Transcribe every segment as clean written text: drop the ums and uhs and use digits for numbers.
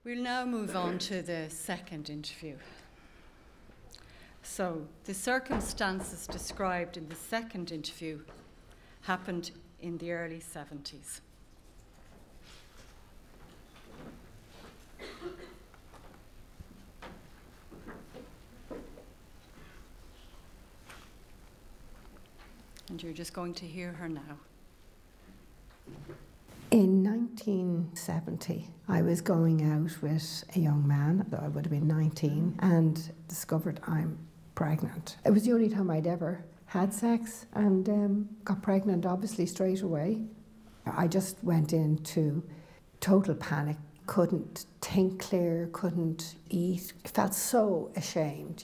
We'll now move on to the second interview. So, the circumstances described in the second interview happened in the early 70s. And you're just going to hear her now. In 1970, I was going out with a young man, I would have been 19, and discovered I'm pregnant. It was the only time I'd ever had sex, and got pregnant obviously straight away. I just went into total panic, couldn't think clear, couldn't eat, felt so ashamed,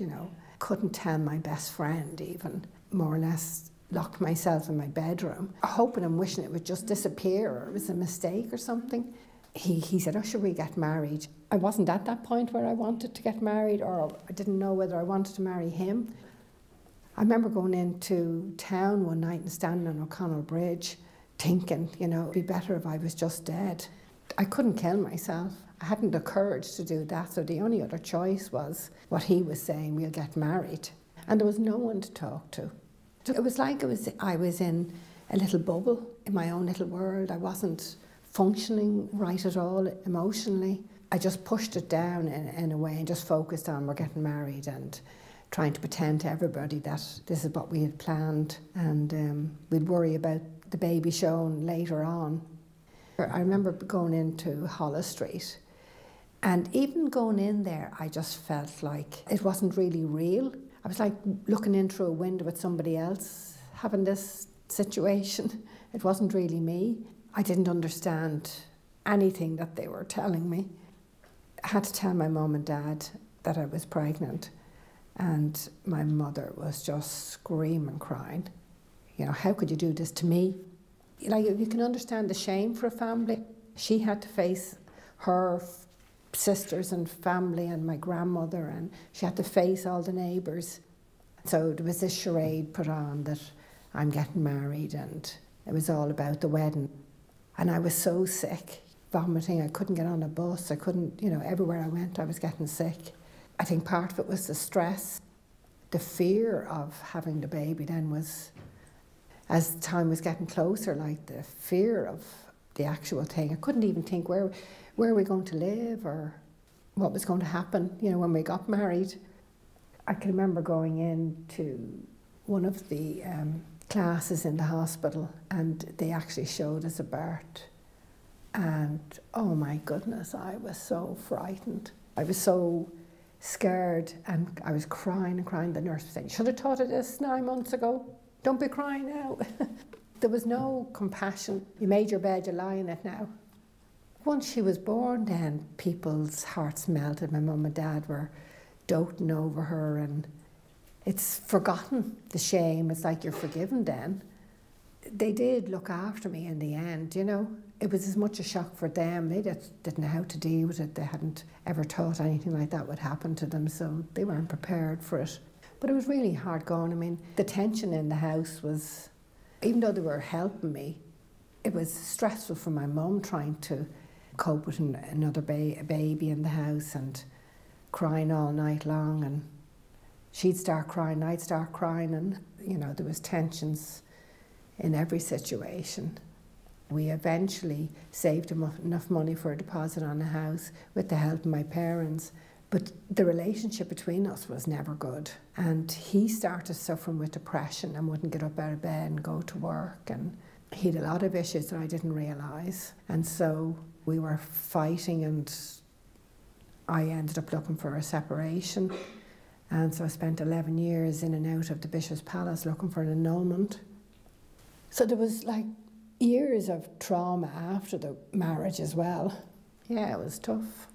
couldn't tell my best friend even, more or less locked myself in my bedroom, hoping and wishing it would just disappear or it was a mistake or something. He said, "Oh, should we get married?" I wasn't at that point where I wanted to get married, or I didn't know whether I wanted to marry him. I remember going into town one night and standing on O'Connell Bridge thinking, it'd be better if I was just dead. I couldn't kill myself. I hadn't the courage to do that, so the only other choice was what he was saying, we'll get married. And there was no one to talk to. It was like I was in a little bubble, in my own little world. I wasn't functioning right at all emotionally. I just pushed it down in a way and just focused on we're getting married and trying to pretend to everybody that this is what we had planned, and we'd worry about the baby shown later on. I remember going into Holles Street, and even going in there I just felt like it wasn't really real. I was like looking in through a window at somebody else having this situation. It wasn't really me. I didn't understand anything that they were telling me. I had to tell my mum and dad that I was pregnant, and my mother was just screaming, crying. How could you do this to me? Like, you can understand the shame for a family. She had to face her sisters and family and my grandmother, and she had to face all the neighbours. So there was this charade put on that I'm getting married, and it was all about the wedding. And I was so sick, vomiting, I couldn't get on a bus, I couldn't, everywhere I went I was getting sick. I think part of it was the stress. The fear of having the baby then was, as time was getting closer, like the fear of the actual thing. I couldn't even think where were we going to live or what was going to happen, when we got married. I can remember going into one of the classes in the hospital, and they actually showed us a birth. And oh my goodness, I was so frightened. I was so scared, and I was crying and crying. The nurse was saying, "You should have thought of this 9 months ago. Don't be crying now." There was no compassion. You made your bed, you lie in it now. Once she was born, then people's hearts melted. My mum and dad were doting over her, and it's forgotten, the shame. It's like you're forgiven then. They did look after me in the end, It was as much a shock for them. They didn't know how to deal with it. They hadn't ever thought anything like that would happen to them, so they weren't prepared for it. But it was really hard going. I mean, the tension in the house was, even though they were helping me, it was stressful for my mum trying to cope with another baby in the house and crying all night long, and she'd start crying, I'd start crying, and there was tensions in every situation. We eventually saved enough money for a deposit on a house with the help of my parents, but the relationship between us was never good, and he started suffering with depression and wouldn't get up out of bed and go to work, and he had a lot of issues that I didn't realise, and so we were fighting, and I ended up looking for a separation. And so I spent 11 years in and out of the Bishop's Palace looking for an annulment. So there was like years of trauma after the marriage as well. Yeah, it was tough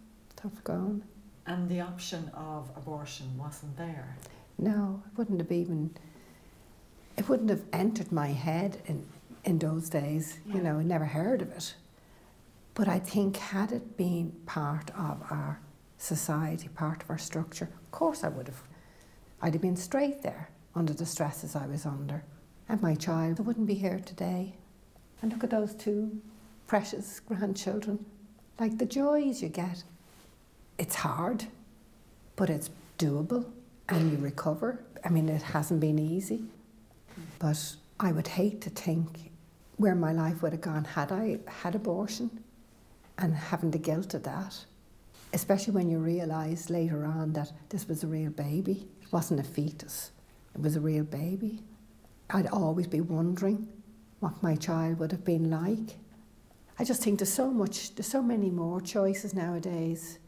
going. And the option of abortion wasn't there? No, it wouldn't have entered my head in those days. I never heard of it. But I think had it been part of our society, part of our structure, of course I'd have been straight there under the stresses I was under. And my child wouldn't be here today. And look at those two precious grandchildren. Like the joys you get It's hard, but it's doable and you recover. I mean, it hasn't been easy, but I would hate to think where my life would have gone had I had abortion and having the guilt of that, especially when you realise later on that this was a real baby. It wasn't a fetus, it was a real baby. I'd always be wondering what my child would have been like. I just think there's so many more choices nowadays.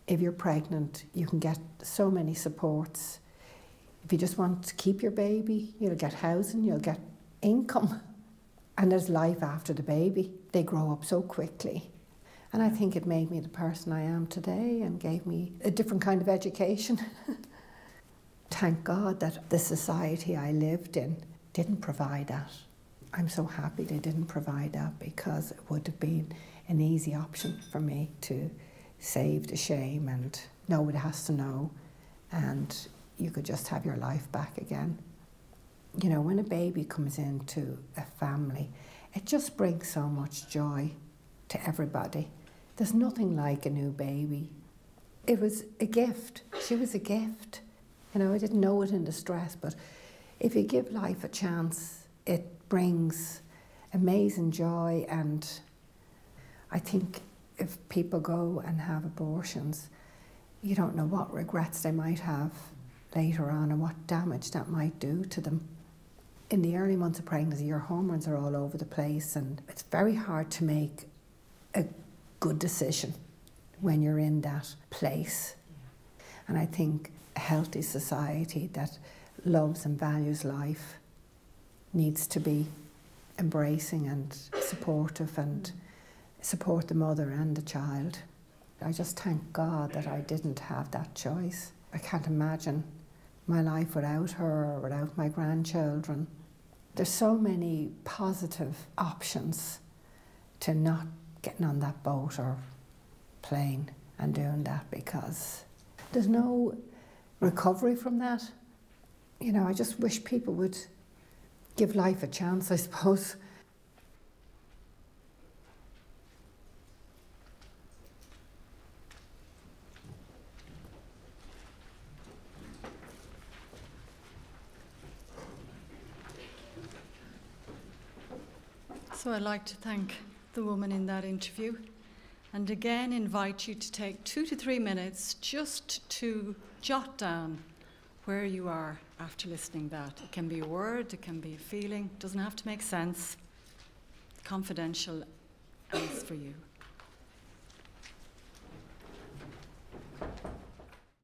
If you're pregnant, you can get so many supports. If you just want to keep your baby, you'll get housing, you'll get income. And there's life after the baby. They grow up so quickly. And I think it made me the person I am today and gave me a different kind of education. Thank God that the society I lived in didn't provide that. I'm so happy they didn't provide that, because it would have been an easy option for me to save the shame and nobody has to know, and you could just have your life back again. You know, when a baby comes into a family, it just brings so much joy to everybody. There's nothing like a new baby. It was a gift. She was a gift. You know, I didn't know it in the stress, but if you give life a chance, it brings amazing joy. And I think if people go and have abortions, you don't know what regrets they might have later on and what damage that might do to them. In the early months of pregnancy, your hormones are all over the place, and it's very hard to make a good decision when you're in that place. And I think a healthy society that loves and values life needs to be embracing and supportive and support the mother and the child. I just thank God that I didn't have that choice. I can't imagine my life without her or without my grandchildren. There's so many positive options to not getting on that boat or plane and doing that, because there's no recovery from that. You know, I just wish people would give life a chance, I suppose. So I'd like to thank the woman in that interview, and again invite you to take 2 to 3 minutes just to jot down where you are after listening to that. It can be a word, it can be a feeling, it doesn't have to make sense. Confidential, and it's for you.